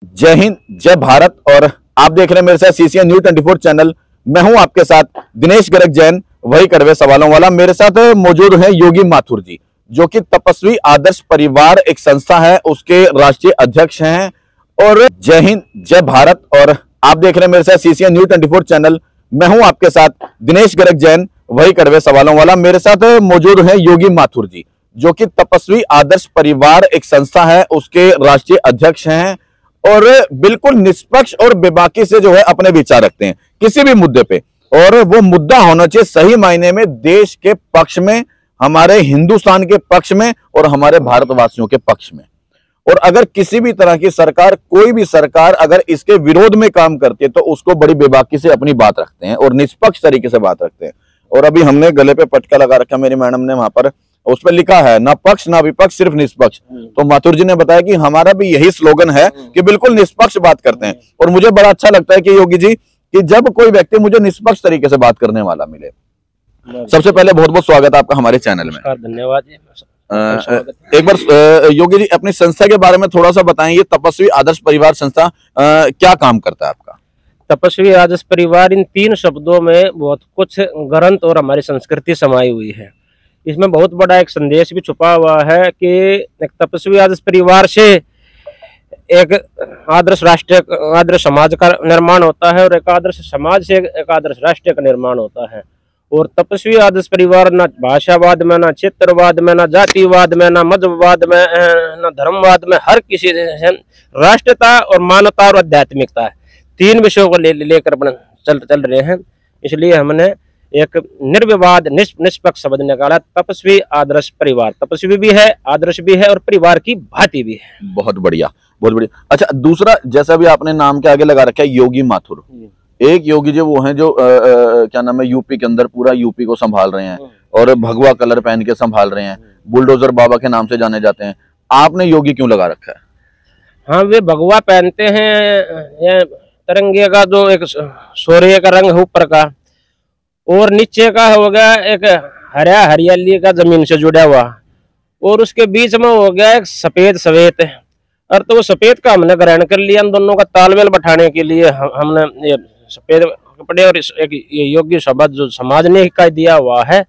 जय हिंद, जय भारत। और आप देख रहे हैं मेरे साथ सीसीएन न्यूज़ 24 चैनल। मैं हूं आपके साथ दिनेश गर्ग जैन, वही कड़वे सवालों वाला। मेरे साथ मौजूद है योगी माथुर जी, जो कि तपस्वी आदर्श परिवार एक संस्था है, उसके राष्ट्रीय अध्यक्ष हैं। और जय हिंद, जय भारत। और आप देख रहे हैं मेरे साथ सीसीएन न्यूज़ 24 चैनल। मैं हूं आपके साथ दिनेश गर्ग जैन, वही कड़वे सवालों वाला। मेरे साथ मौजूद है योगी माथुर जी, जो कि तपस्वी आदर्श परिवार एक संस्था है, उसके राष्ट्रीय अध्यक्ष हैं। और बिल्कुल निष्पक्ष और बेबाकी से जो है अपने विचार रखते हैं किसी भी मुद्दे पे। और वो मुद्दा होना चाहिए सही मायने में देश के पक्ष में, हमारे हिंदुस्तान के पक्ष में और हमारे भारतवासियों के पक्ष में। और अगर किसी भी तरह की सरकार, कोई भी सरकार अगर इसके विरोध में काम करती है तो उसको बड़ी बेबाकी से अपनी बात रखते हैं और निष्पक्ष तरीके से बात रखते हैं। और अभी हमने गले पे पटका लगा रखा, मेरी मैडम ने वहां पर, उस पर लिखा है ना पक्ष ना विपक्ष, सिर्फ निष्पक्ष। तो माथुर जी ने बताया कि हमारा भी यही स्लोगन है कि बिल्कुल निष्पक्ष बात करते हैं। और मुझे बड़ा अच्छा लगता है कि योगी जी, कि जब कोई व्यक्ति मुझे निष्पक्ष तरीके से बात करने वाला मिले। सबसे पहले बहुत बहुत स्वागत है आपका हमारे चैनल में। धन्यवाद जी। एक बार योगी जी अपनी संस्था के बारे में थोड़ा सा बताएं। ये तपस्वी आदर्श परिवार संस्था क्या काम करता है आपका? तपस्वी आदर्श परिवार, इन तीन शब्दों में बहुत कुछ ग्रंथ और हमारी संस्कृति समाई हुई है। इसमें बहुत बड़ा एक संदेश भी छुपा हुआ है कि एक तपस्वी आदर्श परिवार से एक आदर्श राष्ट्र, आदर्श समाज का निर्माण होता है, और एक आदर्श समाज से एक आदर्श राष्ट्र का निर्माण होता है। और तपस्वी आदर्श परिवार ना भाषावाद में, ना क्षेत्रवाद में, ना जातिवाद में, ना मजहबवाद में, ना धर्मवाद में, हर किसी राष्ट्रता और मानवता और आध्यात्मिकता है, तीन विषयों को लेकर अपने चल रहे हैं। इसलिए हमने एक निर्विवाद निष्पक्ष शब्द निकाला, तपस्वी आदर्श परिवार। तपस्वी भी है, आदर्श भी है और परिवार की भांति भी है। बहुत बढ़िया, बहुत बढ़िया। अच्छा, दूसरा, जैसा भी आपने नाम के आगे लगा रखा है योगी माथुर, एक योगी जी वो हैं जो क्या नाम है, यूपी के अंदर पूरा यूपी को संभाल रहे हैं और भगवा कलर पहन के संभाल रहे हैं, बुलडोजर बाबा के नाम से जाने जाते हैं। आपने योगी क्यों लगा रखा है? हाँ, वे भगवा पहनते हैं, तिरंगे का जो एक सूर्य का रंग है ऊपर का, और नीचे का हो गया एक हरियाली का जमीन से जुड़ा हुआ, और उसके बीच में हो गया एक सफेद सफेद। और तो वो सफेद का हमने ग्रहण कर लिया, इन दोनों का तालमेल बैठाने के लिए हमने ये सफेद कपड़े और एक ये योगी शब्द जो समाज ने का दिया हुआ है,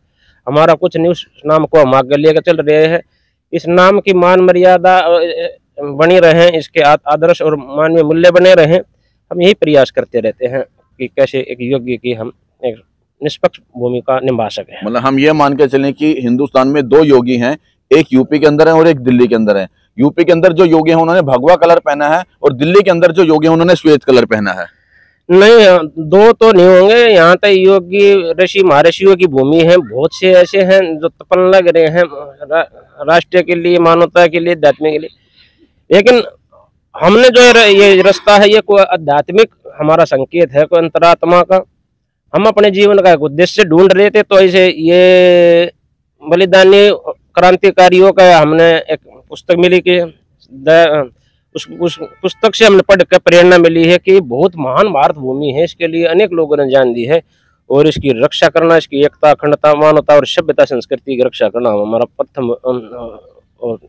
हमारा कुछ नहीं, उस नाम को हम आगे लेकर चल रहे हैं। इस नाम की मान मर्यादा बनी रहे, इसके आदर्श और मानवीय मूल्य बने रहे। हम यही प्रयास करते रहते हैं कि कैसे एक योगी की हम एक निष्पक्ष भूमिका निभा सके। मतलब हम ये मान के चलें कि हिंदुस्तान में दो योगी हैं, एक यूपी के अंदर है और एक दिल्ली के अंदर है। यूपी के अंदर जो योगी हैं उन्होंने भगवा कलर पहना है, और दिल्ली के अंदर जो योगी हैं उन्होंने श्वेत कलर पहना है। नहीं, दो तो नहीं होंगे। यहाँ तक योगी ऋषि महर्षियों की भूमि है, बहुत से ऐसे हैं जो तपन लग रहे हैं राष्ट्र के लिए, मानवता के लिए, अध्यात्म के लिए। लेकिन हमने जो ये रास्ता है, ये कोई आध्यात्मिक हमारा संकेत है, कोई अंतरात्मा का। हम अपने जीवन का एक उद्देश्य ढूंढ रहे थे, तो ऐसे ये बलिदानी क्रांतिकारियों का हमने एक पुस्तक मिली कि उस पुस्तक से हमने पढ़ कर प्रेरणा मिली है कि बहुत महान भारत भूमि है, इसके लिए अनेक लोगों ने जान दी है, और इसकी रक्षा करना, इसकी एकता, अखंडता, मानवता और सभ्यता संस्कृति की रक्षा करना हमारा प्रथम और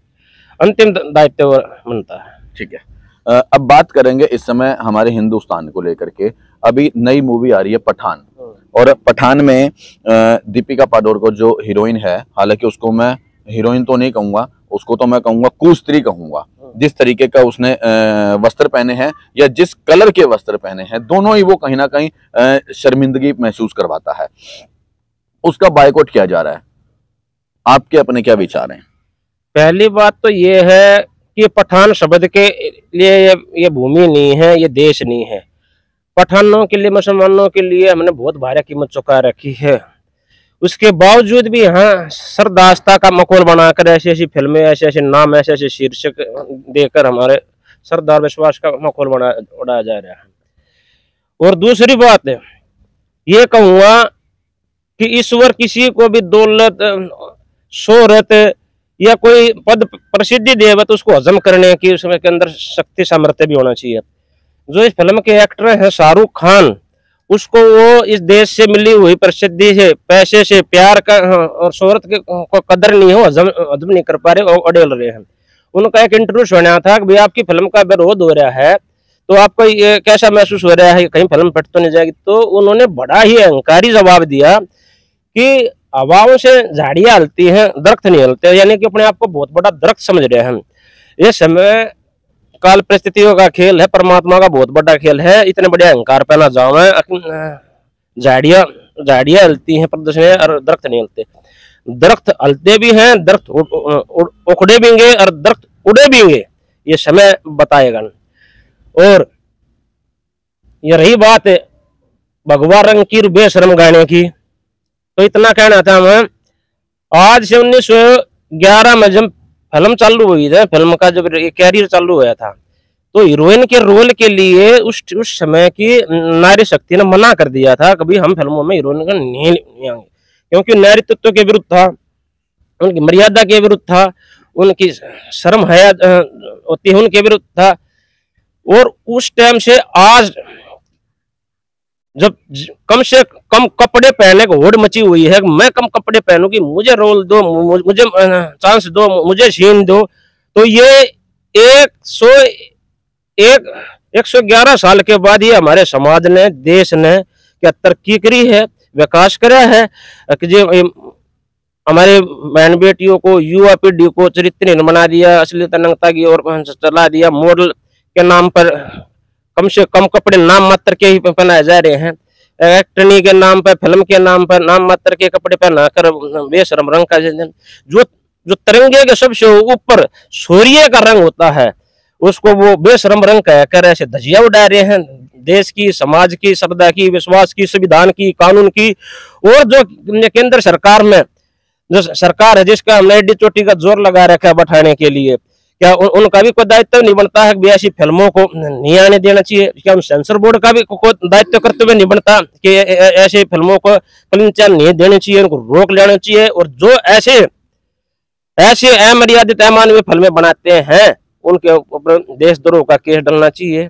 अंतिम दायित्व बनता है। ठीक है, अब बात करेंगे इस समय हमारे हिंदुस्तान को लेकर के। अभी नई मूवी आ रही है पठान, और पठान में दीपिका पादुकोण जो हीरोइन है, हालांकि उसको मैं हीरोइन तो नहीं कहूंगा, उसको तो मैं कहूंगा कुस्त्री कहूंगा। जिस तरीके का उसने वस्त्र पहने हैं या जिस कलर के वस्त्र पहने हैं, दोनों ही वो कहीं ना कहीं शर्मिंदगी महसूस करवाता है। उसका बायकॉट किया जा रहा है, आपके अपने क्या विचार हैं? पहली बात तो ये है कि पठान शब्द के लिए ये भूमि नहीं है, ये देश नहीं है। पठानों के लिए, मुसलमानों के लिए हमने बहुत भारी कीमत चुका रखी है। उसके बावजूद भी यहाँ सरदास्ता का मखौल बनाकर ऐसी ऐसी फिल्में, ऐसे ऐसे नाम, ऐसे ऐसे शीर्षक देकर हमारे सरदार विश्वास का मखौल उड़ाया जा रहा है। और दूसरी बात ये कहूँगा कि ईश्वर किसी को भी दौलत, शोहरत या कोई पद प्रसिद्धि देवे तो उसको हजम करने की उसमें के अंदर शक्ति सामर्थ्य भी होना चाहिए। जो इस फिल्म के एक्टर हैं शाहरुख खान, उसको वो इस देश से मिली हुई प्रसिद्धि से, पैसे से, प्यार का और शोहरत के को कदर नहीं हो, हजम नहीं कर पा रहे और अड़ेल रहे हैं। उनका एक इंटरव्यू सुना था कि भाई आपकी फिल्म का विरोध हो रहा है, तो आपको ये कैसा महसूस हो रहा है, कहीं फिल्म फट तो नहीं जाएगी? तो उन्होंने बड़ा ही अहंकारी जवाब दिया कि हवाओं से झाड़ियां हलती हैं, दरख्त नहीं हलते, यानी कि अपने आप को बहुत बड़ा दरख्त समझ रहे हैं हम। ये समय काल परिस्थितियों का खेल है, परमात्मा का बहुत बड़ा खेल है। इतने बड़े अहंकार पे ना जाओ। झाड़ियां झाड़ियां हलती हैं प्रदर्शन में और दरख्त नहीं हलते। दरख्त हलते भी हैं, दरख्त उखड़े भी और दरख्त उड़े भी, ये समय बताएगा। और ये रही बात भगवा रंग की बेशरम गाने की, तो इतना कहना था हमें। आज से 1911 में जब फिल्म चालू हुई है, फिल्म का जब कैरियर चालू हुआ था, तो हीरोइन के रोल के लिए उस समय की नारी शक्ति ने मना कर दिया था, कभी हम फिल्मों में हीरोइन का नहीं आएंगे, क्योंकि नारीत्व के विरुद्ध था, उनकी मर्यादा के विरुद्ध था, उनकी शर्म हया होती है उनके विरुद्ध था। और उस टाइम से आज जब कम से कम कपड़े पहनने को होड़ मची हुई है, मैं कम कपड़े पहनूंगी, मुझे रोल दो, मुझे चांस दो, मुझे सीन दो, तो ये 111 साल के बाद ये हमारे समाज ने, देश ने क्या तरक्की करी है, विकास करा है कि जो हमारे बहन बेटियों को, युवा पीढ़ी को चरित्रहीन बना दिया, अश्लीलता नंगता की ओर चला दिया। मॉडल के नाम पर कम से कम कपड़े नाम मात्र के ही पहनाए जा रहे हैं, एक्टनी के नाम पर, फिल्म के नाम पर नाम मात्र के कपड़े पहनाकर बेशरम रंग का जो तिरंगे के सबसे ऊपर सूर्य का रंग होता है, उसको वो बेशरम रंग कहकर ऐसे धजिया उड़ा रहे हैं। देश की, समाज की, सभ्यता की, विश्वास की, संविधान की, कानून की। और जो केंद्र सरकार में जो सरकार है, जिसका हमने एडी चोटी का जोर लगा रखा है बैठाने के लिए, क्या उनका भी कोई दायित्व नहीं बनता है कि ऐसी फिल्मों को नहीं आने देना चाहिए? क्या उन सेंसर बोर्ड का भी कोई दायित्व करते हुए नहीं बनता कि ऐसे फिल्मों को फिल्म चैनल नहीं देनी चाहिए, उनको रोक लेना चाहिए? और जो ऐसे अमर्यादित अमानवीय फिल्में बनाते हैं, उनके ऊपर देशद्रोह का केस डलना चाहिए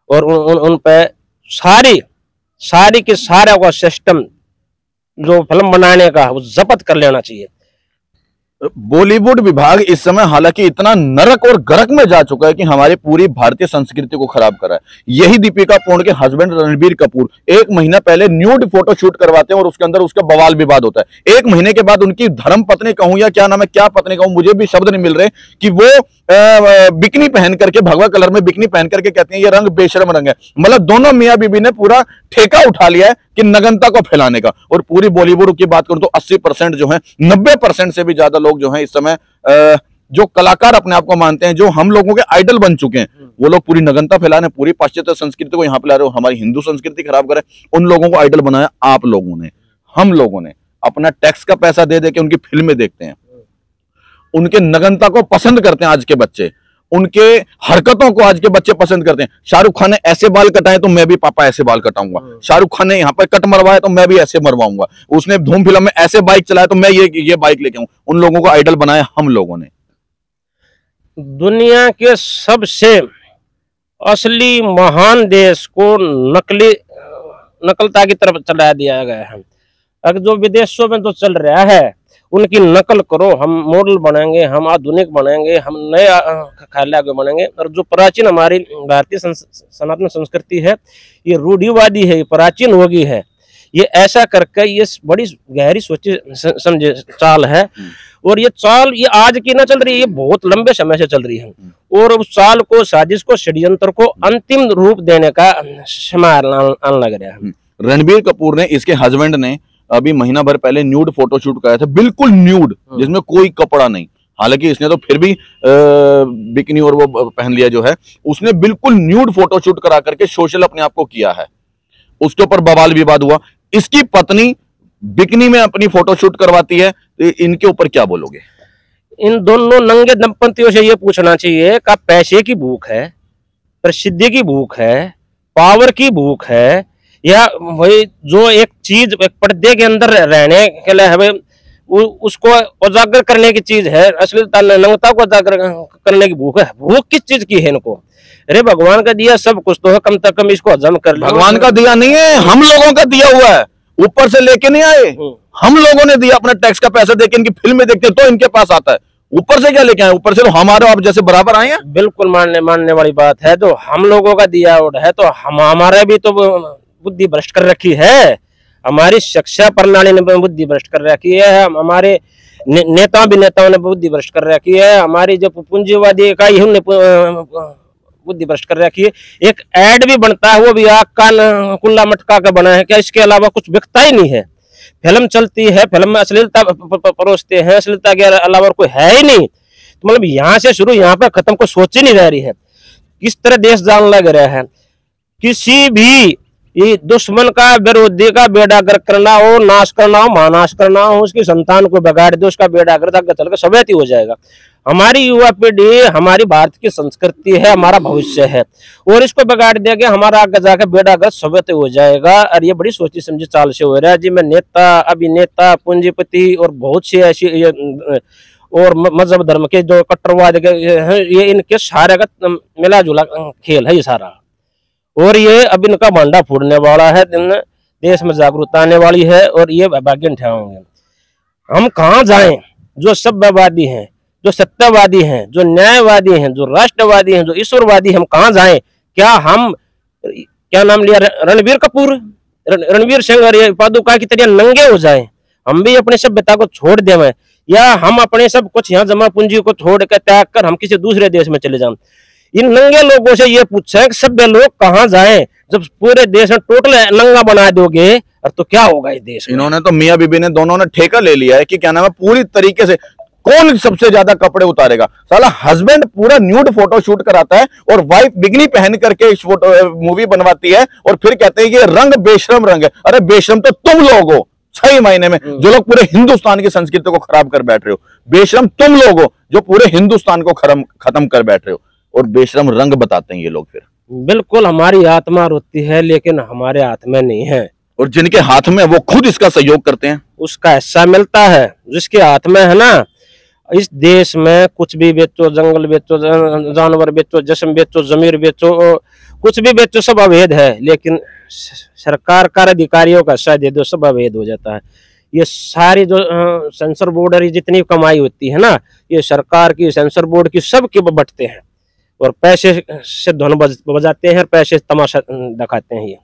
और उन पे सारी के सारा का सिस्टम जो फिल्म बनाने का वो जब्त कर लेना चाहिए। बॉलीवुड विभाग इस समय हालांकि इतना नरक और गरक में जा चुका है कि हमारी पूरी भारतीय संस्कृति को खराब करा है। यही दीपिका पादुकोण के हस्बैंड रणबीर कपूर 1 महीना पहले न्यूड फोटो शूट करवाते हैं और उसके अंदर उसका बवाल विवाद होता है। 1 महीने के बाद उनकी धर्म पत्नी कहूं या क्या नाम है, क्या पत्नी कहूं, मुझे भी शब्द नहीं मिल रहे, कि वो बिकनी पहन करके, भगवा कलर में बिकनी पहन करके कहती है ये रंग बेशर्म रंग है। मतलब दोनों मियां बीबी ने पूरा ठेका उठा लिया है कि नग्नता को फैलाने का। और पूरी बॉलीवुड की बात करूं तो 80% जो है, 90% से भी ज्यादा लोग जो हैं इस समय जो कलाकार अपने आप को मानते हैं, जो हम लोगों के आइडल बन चुके हैं, वो लोग पूरी नग्नता फैलाने, पूरी पाश्चात्य संस्कृति को यहाँ पे ला रहे हो, हमारी हिंदू संस्कृति खराब करे। उन लोगों को आइडल बनाया आप लोगों ने, हम लोगों ने। अपना टैक्स का पैसा दे दे के उनकी फिल्में देखते हैं, उनके नग्नता को पसंद करते हैं आज के बच्चे, उनके हरकतों को आज के बच्चे पसंद करते हैं। शाहरुख खान ने ऐसे बाल कटाए तो मैं भी पापा ऐसे बाल कटाऊंगा, शाहरुख खान ने यहाँ पर कट मरवाया तो मैं भी ऐसे मरवाऊंगा, उसने धूम फिल्म में ऐसे बाइक चलाया तो मैं ये बाइक लेके आऊं। उन लोगों को आइडल बनाया हम लोगों ने। दुनिया के सबसे असली महान देश को नकलता की तरफ चला दिया गया है। अगर जो विदेशों में जो चल रहा है उनकी नकल करो, हम मॉडल बनाएंगे, हम आधुनिक बनाएंगे, हम नए ख्याल बनेंगे। और जो प्राचीन हमारी भारतीय सनातन संस्कृति है, ये रूढ़िवादी है, ये प्राचीन होगी है, ये ऐसा करके ये बड़ी गहरी सोची समझे चाल है। और ये चाल ये आज की ना चल रही है, ये बहुत लंबे समय से चल रही है। और उस चाल को, साजिश को, षड्यंत्र को अंतिम रूप देने का समय आने लग रहा है। रणबीर कपूर ने, इसके हस्बैंड ने अभी महीना भर पहले न्यूड फोटो शूट कराया था, बिल्कुल न्यूड, जिसमें कोई कपड़ा नहीं। हालांकि इसने तो फिर भी बिकनी और वो पहन लिया जो है, उसने बिल्कुल न्यूड फोटो शूट करा करके सोशल अपने आप को किया है। उसके ऊपर बवाल विवाद हुआ। इसकी पत्नी बिकनी में अपनी फोटो शूट करवाती है, तो इनके ऊपर क्या बोलोगे? इन दोनों नंगे दंपतियों से ये पूछना चाहिए कि पैसे की भूख है, प्रसिद्धि की भूख है, पावर की भूख है, या भाई जो एक चीज एक पर्दे के अंदर रहने के लिए है, उसको उजागर करने की चीज है, अश्लीलता नग्नता को उजागर करने की भूख है। भूख किस चीज की है इनको? अरे भगवान का दिया सब कुछ तो है, कम से कम इसको हजम कर लो। भगवान का दिया नहीं है, हम लोगों का दिया हुआ है, ऊपर से लेके नहीं आए, हम लोगों ने दिया। अपना टैक्स का पैसा देके इनकी फिल्में देखते तो इनके पास आता है। ऊपर से क्या लेके आए? ऊपर से तो हमारे आप जैसे बराबर आए हैं। बिल्कुल मानने वाली बात है। जो हम लोगों का दिया हुआ है तो हमारे भी तो बुद्धि भ्रष्ट कर रखी है, हमारी शिक्षा प्रणाली ने बुद्धि भ्रष्ट कर रखी है, हमारे नेताओं ने बुद्धि भ्रष्ट कर रखी है, हमारी जो पूंजीवादी इकाई है बुद्धि भ्रष्ट कर रखी है। एक ऐड भी बनता है वो भी आग कान कुल्ला मटका का बना है, क्या इसके अलावा कुछ बिकता ही नहीं है। फिल्म चलती है, फिल्म में अश्लीलता परोसते हैं, अश्लीलता के अलावा कोई है ही नहीं। तो मतलब यहाँ से शुरू यहाँ पर खत्म को सोच ही नहीं रह रही है। किस तरह देश जान लग रहा है। किसी भी ये दुश्मन का, विरोधी का बेड़ा गर्क करना हो, नाश करना हो, महानाश करना हो, उसकी संतान को बिगाड़ दे, उसका बेड़ा गर्क आगे चल कर सवैती हो जाएगा। हमारी युवा पीढ़ी हमारी भारत की संस्कृति है, हमारा भविष्य है, और इसको बिगाड़ देंगे हमारा आगे जाकर बेड़ा गर्क सवैती हो जाएगा। और ये बड़ी सोची समझी चाल से हो रहा है जी। मैं नेता, अभिनेता, पूंजीपति और बहुत सी ऐसी और मजहब धर्म के जो कट्टरवाद के हैं, ये इनके सारे का मिला जुला खेल है ये सारा। और ये अब इनका भांडा फोड़ने वाला है, देश में जागरूकता आने वाली है और ये भाग्य उठाएंगे। हम कहाँ जाएं? जो सभ्यवादी हैं, जो सत्यवादी हैं, जो न्यायवादी हैं, जो राष्ट्रवादी हैं, जो ईश्वरवादी, हम कहाँ जाएं? क्या हम, क्या नाम लिया, रणवीर कपूर, रणवीर सिंह और पादुका की तरह नंगे हो जाएं? हम भी अपनी सभ्यता को छोड़ देवें, या हम अपने सब कुछ यहाँ जमा पूंजी को छोड़ कर त्याग कर हम किसी दूसरे देश में चले जाएं? इन नंगे लोगों से ये पूछे कि सभ्य लोग कहाँ जाएं? जब पूरे देश में टोटल नंगा बना दोगे तो क्या होगा इस देश में? इन्होंने तो मियां बीबी ने दोनों ने ठेका ले लिया है कि क्या नाम है, पूरी तरीके से कौन सबसे ज्यादा कपड़े उतारेगा। साला हस्बैंड पूरा न्यूड फोटो शूट कराता है और वाइफ बिगनी पहन करके इस फोटो मूवी बनवाती है और फिर कहते हैं कि ये रंग बेशरम रंग है। अरे बेशरम तो तुम लोग हो 6 महीने में, जो लोग पूरे हिंदुस्तान की संस्कृति को खराब कर बैठ रहे हो। बेशरम तुम लोग हो जो पूरे हिंदुस्तान को खत्म कर बैठ रहे हो, और बेशरम रंग बताते हैं ये लोग फिर। बिल्कुल, हमारी आत्मा रोती है लेकिन हमारे हाथ में नहीं है, और जिनके हाथ में वो खुद इसका सहयोग करते हैं, उसका हिस्सा मिलता है। जिसके हाथ में है ना, इस देश में कुछ भी बेचो, जंगल बेचो, जानवर बेचो, जिस्म बेचो, जमीर बेचो, कुछ भी बेचो, सब अवैध है। लेकिन सरकार का अधिकारियों का हिस्सा दे दो, सब अवैध हो जाता है। ये सारी जो सेंसर बोर्ड और जितनी कमाई होती है ना, ये सरकार की, सेंसर बोर्ड की, सब के बटते हैं और पैसे से धुन बजाते हैं, पैसे तमाशा दिखाते हैं। ये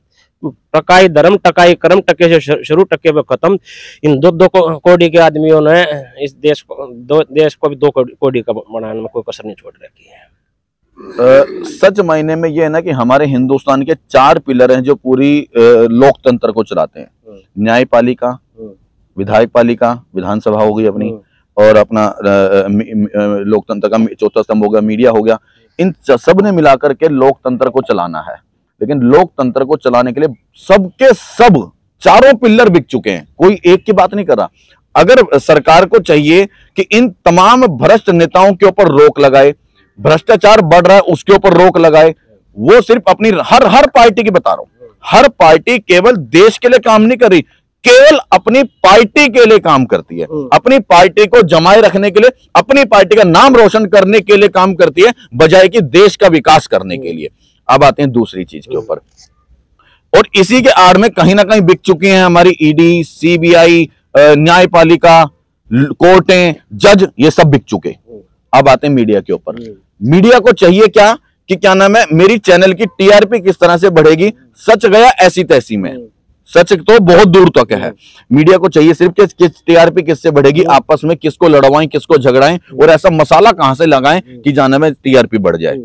टकाई धर्म, टकाई कर्म, टके से शुरू, टके पे खत्म। इन दो कोड़ी के आदमियों ने इस देश को भी 2 कोड़ी का बनाने में कोई कसर नहीं छोड़ रखी है। सच मायने में ये है ना कि हमारे हिंदुस्तान के 4 पिलर हैं जो पूरी लोकतंत्र को चलाते हैं। न्यायपालिका, विधायक पालिका, विधानसभा हो गई अपनी, और अपना लोकतंत्र का चौथा स्तंभ हो गया, मीडिया हो गया। इन सब ने मिलाकर के लोकतंत्र को चलाना है। लेकिन लोकतंत्र को चलाने के लिए सबके सब 4 पिलर बिक चुके हैं, कोई एक की बात नहीं कर रहा। अगर सरकार को चाहिए कि इन तमाम भ्रष्ट नेताओं के ऊपर रोक लगाए, भ्रष्टाचार बढ़ रहा है उसके ऊपर रोक लगाए, वो सिर्फ अपनी हर पार्टी की बता रहा हूं, हर पार्टी केवल देश के लिए काम नहीं कर रही, केवल अपनी पार्टी के लिए काम करती है, अपनी पार्टी को जमाए रखने के लिए, अपनी पार्टी का नाम रोशन करने के लिए काम करती है, बजाय कि देश का विकास करने के लिए। अब आते हैं दूसरी चीज के ऊपर, और इसी के आड़ में कहीं ना कहीं बिक चुकी हैं हमारी ईडी, सीबीआई, न्यायपालिका, कोर्टें, जज, ये सब बिक चुके। अब आते हैं मीडिया के ऊपर। मीडिया को चाहिए क्या कि क्या नाम है, मेरी चैनल की टीआरपी किस तरह से बढ़ेगी, सच गया ऐसी तैसी में, सच तो बहुत दूर तक है। मीडिया को चाहिए सिर्फ कि टीआरपी किससे बढ़ेगी, आपस में किसको लड़वाएं, किसको झगड़ाएं, और ऐसा मसाला कहां से लगाएं कि जाने में टीआरपी बढ़ जाए।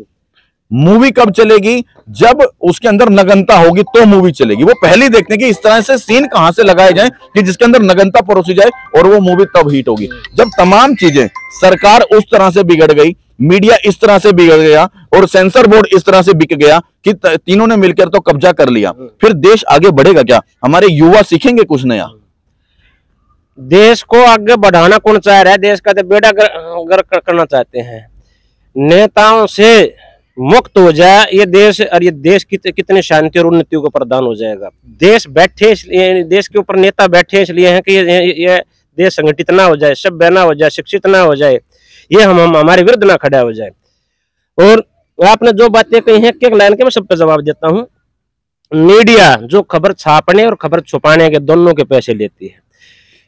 मूवी कब चलेगी? जब उसके अंदर नगनता होगी तो मूवी चलेगी। वो पहले ही देखते हैं कि इस तरह से सीन कहां से लगाए जाएं कि जिसके अंदर नगनता परोसी जाए, और वो मूवी तब हिट होगी। जब तमाम चीजें, सरकार उस तरह से बिगड़ गई, मीडिया इस तरह से बिगड़ गया, और सेंसर बोर्ड इस तरह से बिक गया कि तीनों ने मिलकर तो कब्जा कर लिया, फिर देश आगे बढ़ेगा क्या? हमारे युवा सीखेंगे कुछ नया? देश को आगे बढ़ाना कौन चाह रहा है? देश का तो बेड़ा गर्क करना चाहते हैं। नेताओं से मुक्त हो जाए ये देश, और ये देश कितने शांति और उन्नति को प्रदान हो जाएगा। देश बैठे, देश के ऊपर नेता बैठे इसलिए हैं कि ये देश संगठित ना हो जाए, सभ्य ना हो जाए, शिक्षित ना हो जाए, ये हम हमारे विरुद्ध ना खड़ा हो जाए। और आपने जो बातें कही हैं, एक लाइन के मैं सब पे जवाब देता हूँ। मीडिया जो खबर छापने और खबर छुपाने के दोनों के पैसे लेती है।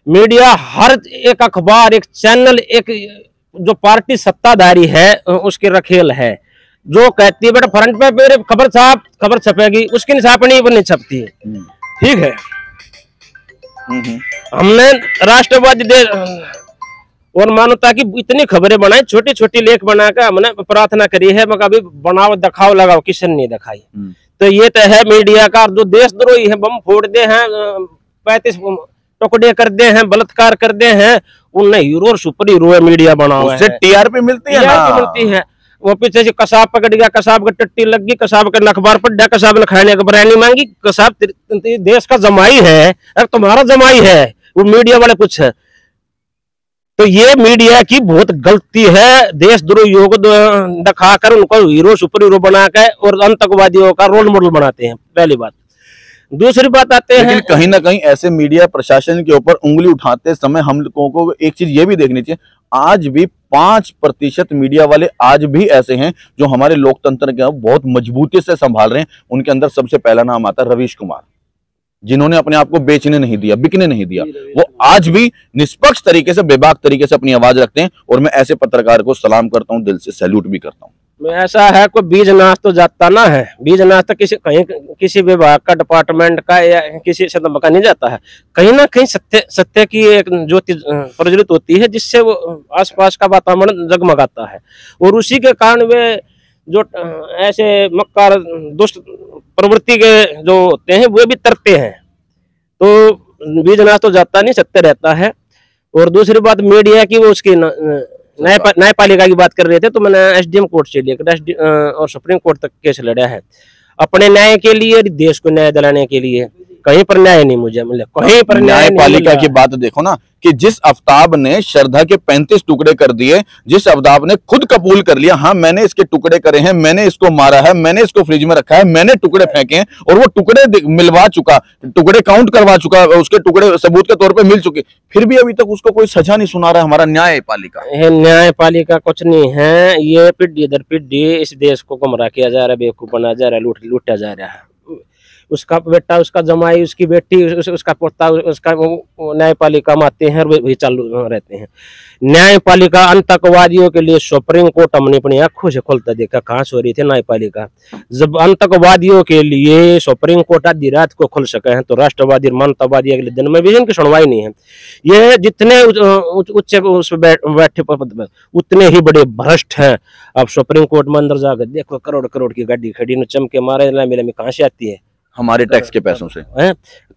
मीडिया हर एक अखबार, एक चैनल, एक जो पार्टी सत्ताधारी है उसकी रखेल है, जो कहती है बेटा फ्रंट पे मेरे खबर छपेगी, उसकी निशापनी पर नहीं छपती है। ठीक है, हमने राष्ट्रवादी देश और मानवता की इतनी खबरें बनाई, छोटी छोटी लेख बनाकर हमने प्रार्थना करी है, मगर अभी बनाओ दिखाओ लगाओ किसी ने नहीं दिखाई। तो ये तो है मीडिया का, जो देशद्रोही है, बम फोड़ दे हैं, 35 टुकड़े कर दे हैं, बलात्कार कर दे हैं, उन्हें हीरो और सुपर हीरो है मीडिया बना हुआ है, टीआरपी मिलती है ना, मिलती है। वो पीछे से कसाब पकड़ गया, कसाब का टट्टी लग गई, कसाब का अखबार पढ़ दिया, कसाब ने खाने का बिरयानी मांगी, कसाब देश का जमाई है, अरे तुम्हारा जमाई है, वो मीडिया वाले कुछ है। तो ये मीडिया की बहुत गलती है, देशद्रोहियों को दिखाकर उनको हीरो सुपर हीरो बनाकर और आतंकवादियों का रोल मॉडल बनाते हैं, पहली बात। दूसरी बात आते हैं, कहीं ना कहीं ऐसे मीडिया प्रशासन के ऊपर उंगली उठाते समय हम लोगों को एक चीज ये भी देखनी चाहिए, आज भी 5% मीडिया वाले आज भी ऐसे हैं जो हमारे लोकतंत्र के बहुत मजबूती से संभाल रहे हैं। उनके अंदर सबसे पहला नाम आता है रवीश कुमार, जिन्होंने अपने आप को बेचने नहीं दिया, बिकने नहीं दिया। वो आज भी निष्पक्ष तरीके से, बेबाक तरीके से अपनी आवाज रखते हैं, और मैं ऐसे पत्रकार को सलाम करता हूं, दिल से सैल्यूट भी करता हूं। ऐसा है, कोई बीज नाश तो जाता ना है, बीज नाश तो किसी विभाग का, डिपार्टमेंट का या किसी सदन का नहीं जाता है, कहीं ना कहीं सत्य की एक ज्योति प्रज्वलित होती है, जिससे वो आसपास का वातावरण जगमगाता है, और उसी के कारण वे जो ऐसे मक्कार दुष्ट प्रवृत्ति के जो होते हैं वो भी तरते हैं। तो बीज नाश तो जाता नहीं, सत्य रहता है। और दूसरी बात मीडिया की, वो उसकी न्यायपालिका की बात कर रहे थे, तो मैंने एसडीएम कोर्ट से लेकर और सुप्रीम कोर्ट तक केस लड़ा है अपने न्याय के लिए, देश को न्याय दिलाने के लिए। कहीं पर न्याय नहीं मुझे मिले, कहीं पर न्यायपालिका की बात देखो ना, कि जिस आफ्ताब ने श्रद्धा के 35 टुकड़े कर दिए, जिस आफ्ताब ने खुद कबूल कर लिया, हाँ मैंने इसके टुकड़े करे हैं, मैंने इसको मारा है, मैंने इसको फ्रिज में रखा है, मैंने टुकड़े फेंके हैं, और वो टुकड़े मिलवा चुका, टुकड़े काउंट करवा चुका, उसके टुकड़े सबूत के तौर पे मिल चुके, फिर भी अभी तक उसको कोई सजा नहीं सुना रहा हमारा न्यायपालिका। न्यायपालिका कुछ नहीं है, ये पीढ़ी दर पीढ़ी इस देश को गुमराह किया जा रहा है, बेवकूफ बनाया जा रहा है, लूटा जा रहा है। उसका बेटा, उसका जमाई, उसकी बेटी, उसका पोता, उसका न्यायपालिका में आते हैं और वही चालू रहते हैं। न्यायपालिका आतंकवादियों के लिए सुप्रीम कोर्ट हमने अपनी आंखों से खोलता देखा, कहाँ सो रही थी न्यायपालिका। जब आतंकवादियों के लिए सुप्रीम कोर्ट आधी रात को खुल सके हैं, तो राष्ट्रवादी मानवतावादी अगले दिन में भी इनकी सुनवाई नहीं है। ये जितने उच्च उस बैठे उतने ही बड़े भ्रष्ट हैं। अब सुप्रीम कोर्ट में अंदर जाकर देखो, करोड़ करोड़ की गाड़ी खड़ी न चमके मारे मेले में कहाँ से आती है? हमारे टैक्स के पैसों से।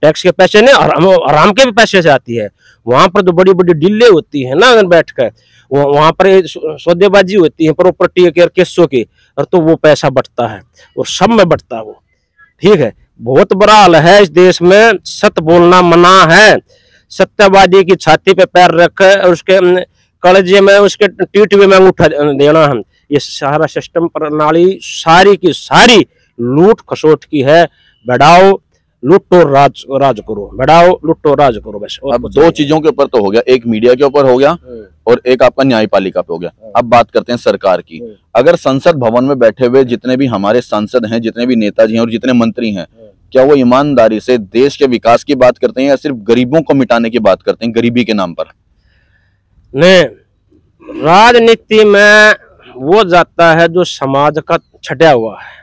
टैक्स के पैसे नहीं, आराम के भी पैसे से आती है। वहां पर तो बड़ी बड़ी डीलें होती है ना, बैठकर वहां पर सौदेबाजी होती है प्रॉपर्टी के और केसों की, और तो वो पैसा बढ़ता है और सब में बढ़ता है वो। ठीक है, बहुत बुरा हाल है इस देश में, सत्य बोलना मना है। सत्यवादी की छाती पे पैर रख और उसके कलेजे में, उसके टीटवे में अंगूठा देना है। ये सारा सिस्टम प्रणाली सारी की सारी लूट खसोट की है। बढ़ाओ लूटो राज करो, बढ़ाओ लूटो राज करो, बस। अब दो चीजों के ऊपर तो हो गया, एक मीडिया के ऊपर हो गया और एक आपका न्यायपालिका पे हो गया। अब बात करते हैं सरकार की। अगर संसद भवन में बैठे हुए जितने भी हमारे सांसद हैं, जितने भी नेताजी हैं और जितने मंत्री हैं, क्या वो ईमानदारी से देश के विकास की बात करते हैं या सिर्फ गरीबों को मिटाने की बात करते हैं, गरीबी के नाम पर? नहीं, राजनीति में वो जाता है जो समाज का छटा हुआ है।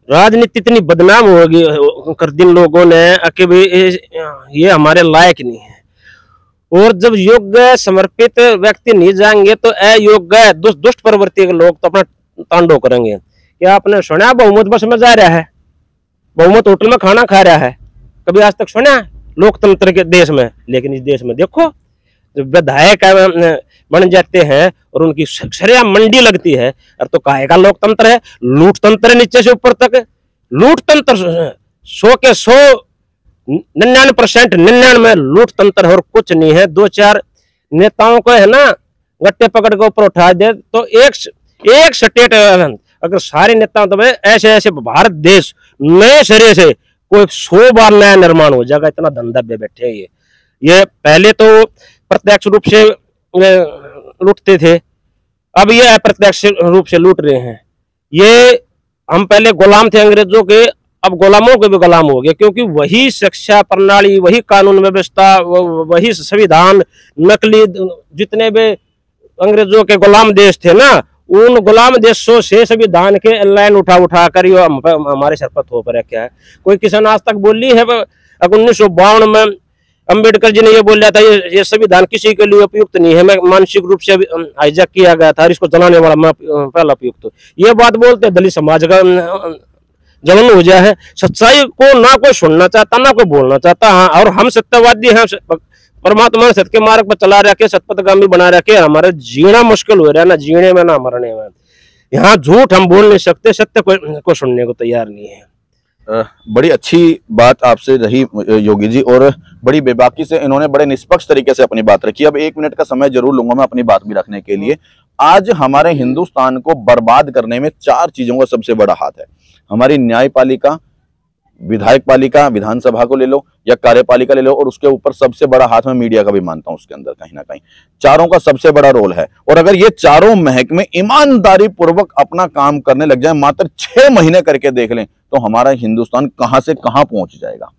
राजनीति इतनी बदनाम होगी कर दिन लोगों ने कि ये हमारे लायक नहीं है। और जब योग्य समर्पित व्यक्ति नहीं जाएंगे तो अयोग्य दुष्ट प्रवृत्ति के लोग तो अपना तांडव करेंगे। क्या आपने सुना बहुमत बस में जा रहा है, बहुमत होटल में खाना खा रहा है? कभी आज तक सुना लोकतंत्र के देश में? लेकिन इस देश में देखो, जब विधायक बन जाते हैं और उनकी सरिया मंडी लगती है, और तो काहे का लोकतंत्र है? लूट तंत्र है नीचे से ऊपर तक। लूट तंत्र 100 के 100 99% 99 लूट तंत्र और कुछ नहीं है। 2-4 नेताओं को है ना गट्टे पकड़ के ऊपर उठा दे तो एक स्टेट, अगर सारे नेताओं तो ऐसे ऐसे भारत देश नए सिरे से कोई 100 बार नया निर्माण हो जाएगा। इतना धंधा पे बैठे हैं ये पहले तो प्रत्यक्ष रूप से लूटते थे, अब ये अप्रत्यक्ष रूप से लूट रहे हैं। ये हम पहले गुलाम थे अंग्रेजों के, अब गुलामों के भी गुलाम हो गए, क्योंकि वही शिक्षा प्रणाली, वही कानून व्यवस्था, वही संविधान, नकली जितने भी अंग्रेजों के गुलाम देश थे ना, उन गुलाम देशों से संविधान के लाइन उठा कर ये हमारे सर पर थोप रखा है। कोई किसान आज तक बोली है 1952 में अंबेडकर जी ने ये बोला था ये संविधान किसी के लिए उपयुक्त नहीं है, मैं मानसिक रूप से हाईजैक किया गया था, इसको जलाने वाला मैं पहला उपयुक्त। ये बात बोलते दलित समाज का जलन हो जाए है। सच्चाई को ना कोई सुनना चाहता ना कोई बोलना चाहता। हाँ, और हम सत्यवादी हैं, परमात्मा ने सत्य के मार्ग पर चला रखे, सतपथगामी बना रखे, हमारे जीना मुश्किल हो रहा है, ना जीने में ना मरने में। यहाँ झूठ हम बोल नहीं सकते, सत्य को सुनने को तैयार नहीं है। बड़ी अच्छी बात आपसे रही योगी जी, और बड़ी बेबाकी से इन्होंने बड़े निष्पक्ष तरीके से अपनी बात रखी। अब 1 मिनट का समय जरूर लूंगा मैं अपनी बात भी रखने के लिए। आज हमारे हिंदुस्तान को बर्बाद करने में 4 चीजों का सबसे बड़ा हाथ है। हमारी न्यायपालिका, विधायक पालिका, विधानसभा को ले लो या कार्यपालिका ले लो, और उसके ऊपर सबसे बड़ा हाथ मैं मीडिया का भी मानता हूं उसके अंदर कहीं ना कहीं। चारों का सबसे बड़ा रोल है, और अगर ये चारों महकमे ईमानदारी पूर्वक अपना काम करने लग जाए, मात्र 6 महीने करके देख लें, तो हमारा हिंदुस्तान कहां से कहां पहुंच जाएगा।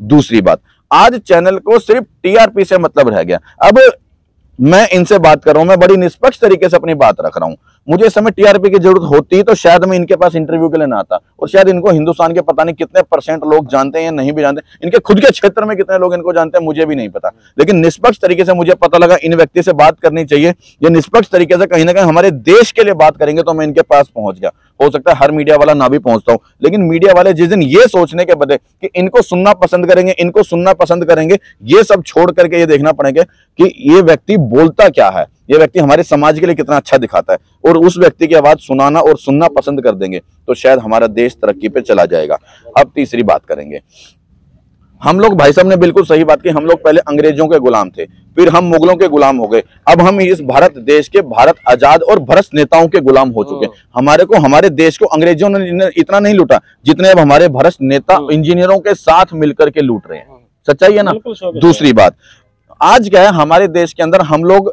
दूसरी बात, आज चैनल को सिर्फ टीआरपी से मतलब रह गया। अब मैं इनसे बात कर रहा हूं, मैं बड़ी निष्पक्ष तरीके से अपनी बात रख रहा हूं। मुझे इस समय टीआरपी की जरूरत होती तो शायद मैं इनके पास इंटरव्यू के लिए ना आता, और शायद इनको हिंदुस्तान के पता नहीं कितने % लोग जानते हैं या नहीं भी जानते, इनके खुद के क्षेत्र में कितने लोग इनको जानते हैं मुझे भी नहीं पता। लेकिन निष्पक्ष तरीके से मुझे पता लगा इन व्यक्ति से बात करनी चाहिए, ये निष्पक्ष तरीके से कहीं ना कहीं हमारे देश के लिए बात करेंगे, तो मैं इनके पास पहुंच गया। हो सकता है हर मीडिया वाला ना भी पहुंचता हूं, लेकिन मीडिया वाले जिस दिन ये सोचने के बदले कि इनको सुनना पसंद करेंगे, इनको सुनना पसंद करेंगे, ये सब छोड़ करके ये देखना पड़ेगा कि ये व्यक्ति बोलता क्या है, ये व्यक्ति हमारे समाज के लिए कितना अच्छा दिखाता है, और उस व्यक्ति की आवाज सुनाना और सुनना पसंद कर देंगे, तो शायद हमारा देश तरक्की पे चला जाएगा। अब तीसरी बात करेंगे। हम लोग, भाई साहब ने बिल्कुल सही बात की, हम लोग पहले अंग्रेजों के गुलाम थे, फिर हम मुगलों के गुलाम हो गए, अब हम इस भारत देश के भारत आजाद और भ्रष्ट नेताओं के गुलाम हो चुके हैं। हमारे देश को अंग्रेजों ने इतना नहीं लूटा जितने अब हमारे भ्रष्ट नेता इंजीनियरों के साथ मिलकर के लूट रहे हैं। सच्चाई है ना। दूसरी बात, आज क्या है, हमारे देश के अंदर हम लोग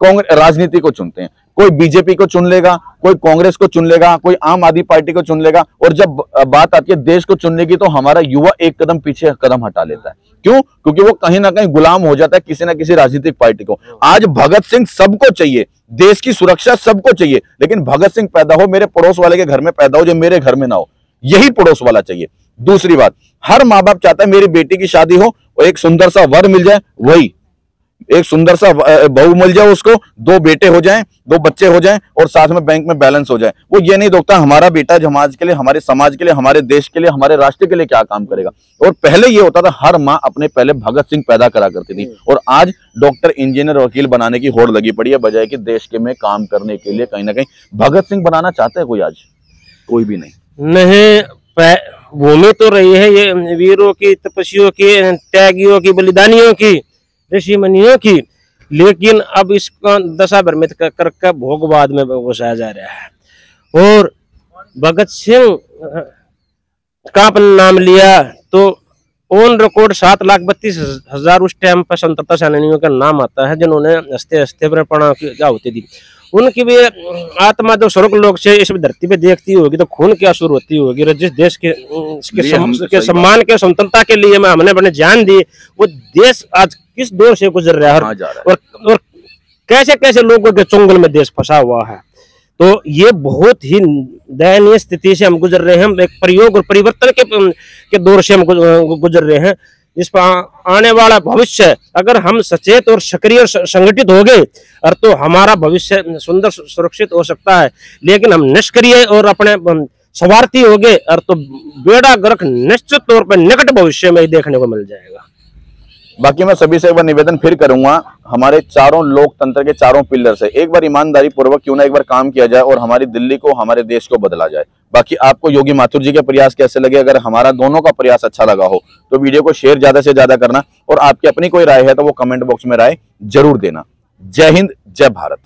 राजनीति को चुनते हैं, कोई बीजेपी को चुन लेगा, कोई कांग्रेस को चुन लेगा, कोई आम आदमी पार्टी को चुन लेगा, और जब बात आती है देश को चुनने की, तो हमारा युवा एक कदम पीछे कदम हटा लेता है। क्यों? क्योंकि वो कहीं ना कहीं गुलाम हो जाता है किसी ना किसी राजनीतिक पार्टी को। आज भगत सिंह सबको चाहिए, देश की सुरक्षा सबको चाहिए, लेकिन भगत सिंह पैदा हो मेरे पड़ोस वाले के घर में पैदा हो, जो मेरे घर में ना हो, यही पड़ोस वाला चाहिए। दूसरी बात, हर माँ बाप चाहता है मेरी बेटी की शादी हो और एक सुंदर सा वर मिल जाए, वही एक सुंदर सा बहू मिल जाए, उसको 2 बेटे हो जाएं, 2 बच्चे हो जाएं, और साथ में बैंक में बैलेंस हो जाए। वो ये नहीं देखता हमारा बेटा समाज के लिए, हमारे समाज के लिए, हमारे देश के लिए, हमारे राष्ट्र के लिए क्या काम करेगा। और पहले ये होता था, हर माँ अपने पहले भगत सिंह पैदा करा करती थी, और आज डॉक्टर, इंजीनियर, वकील बनाने की होड़ लगी पड़ी है, बजाय कि देश के में काम करने के लिए। कहीं ना कहीं भगत सिंह बनाना चाहते हैं कोई? आज कोई भी नहीं। भूमि तो रही है ये वीरों की, तपस्वियों की, त्यागियों की, बलिदानियों की, ऋषि मुनियों की, लेकिन अब इसका दशा भ्रमित कर भोगवाद में घुसाया जा रहा है। और भगत सिंह का अपना नाम लिया तो ऑन रिकॉर्ड 7,32,000 उस टाइम पर स्वतंत्रता सेनानियों का नाम आता है, जिन्होंने हस्ते हस्ते पर प्राण की आहुति दी। उनकी भी आत्मा जो स्वर्ग लोक से इस धरती पे देखती होगी, तो खून की आंसू होती होगी। जिस देश के सम्मान के, स्वतंत्रता के लिए हमने अपने जान दी, वो देश आज किस दौर से गुजर रहा है, और कैसे कैसे लोगों के चुंगल में देश फंसा हुआ है। तो ये बहुत ही दयनीय स्थिति से हम गुजर रहे हैं। हम एक प्रयोग और परिवर्तन के दौर से हम गुजर रहे हैं। इस पर आने वाला भविष्य, अगर हम सचेत और सक्रिय और संगठित हो गए, और तो हमारा भविष्य सुंदर सुरक्षित हो सकता है। लेकिन हम निष्क्रिय और अपने स्वार्थी हो गए, और तो बेड़ा गर्क निश्चित तौर पर निकट भविष्य में ही देखने को मिल जाएगा। बाकी मैं सभी से एक बार निवेदन फिर करूंगा, हमारे चारों लोकतंत्र के चारों पिलर से एक बार ईमानदारी पूर्वक क्यों ना एक बार काम किया जाए, और हमारी दिल्ली को, हमारे देश को बदला जाए। बाकी आपको योगी माथुर जी के प्रयास कैसे लगे? अगर हमारा दोनों का प्रयास अच्छा लगा हो तो वीडियो को शेयर ज्यादा से ज्यादा करना, और आपकी अपनी कोई राय है तो वो कमेंट बॉक्स में राय जरूर देना। जय हिंद, जय भारत।